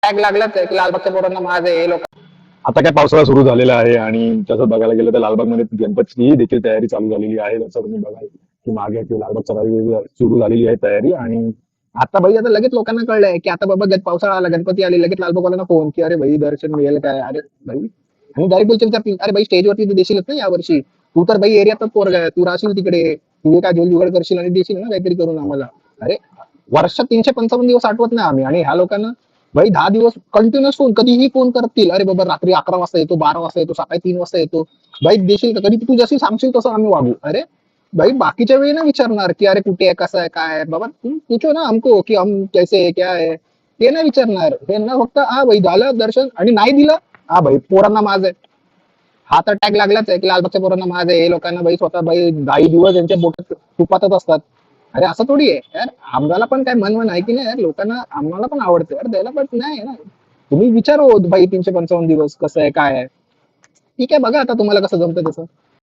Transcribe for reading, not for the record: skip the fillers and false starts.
Tag लागलाच आहे की लालबागच्या पोरांना माझ आहे हे लोक. आता काय पावसाळा सुरू झालेला आहे आणि तसं बघायला गेलं तर लालबागमध्ये गणपतीची देखील तयारी चालू झालेली आहे. जसं तुम्ही बघाल की मागे की लालबागच्या राजाची सुरू झालेली आहे तयारी. आणि आता भाई आता लगेच लोकांना कळलंय की आता बाबा पावसाळा आला, गणपती आले, लगेच लालबागवाल्यांना फोन की अरे भाई दर्शन मिळेल काय, अरे भाई. आणि डायरेक्ट बोलचे विचारतील अरे भाई स्टेजवरती तू देशीलच ना यावर्षी, तू तर भाई एरियातच पोरगा आहे, तू राहशील तिकडे, तू काय झोल जुगाड करशील आणि देशील ना काहीतरी करून आम्हाला. अरे वर्षात 355 दिवस आठवत नाही आम्ही, आणि ह्या लोकांना भाई 10 दिवस कंटिन्युअस फोन, कधीही फोन करतील, अरे बाबा रात्री 11 वाजता येतो, 12 वाजता येतो, सकाळी 3 वाजता येतो, भाई देशील का, कधी तू जशी सांगशील तसं आम्ही वागू. अरे भाई बाकीच्या वेळी ना विचारणार की अरे कुठे आहे, कसं आहे, काय आहे, बाबा तुम पूछो ना हमको की हम कैसे है क्या है, ते नाही विचारणार. त्यांना फक्त हा भाई झालं दर्शन, आणि नाही दिलं हा भाई पोरांना माझ आहे. हा तर टॅग लागलाच आहे की लालबागच्या पोरांना माझ आहे. हे लोकांना भाई स्वतः भाई 10 दिवस यांच्या बोटात तुपातच असतात. अरे असं थोडी आहे यार, आम्हाला पण काय मन आहे की नाही यार, लोकांना आम्हाला पण आवडतं यार द्यायला, पण नाही आहे ना. तुम्ही विचारो भाई 355 दिवस कसं आहे काय आहे. ठीक आहे बघा आता तुम्हाला कसं जमतं तसं.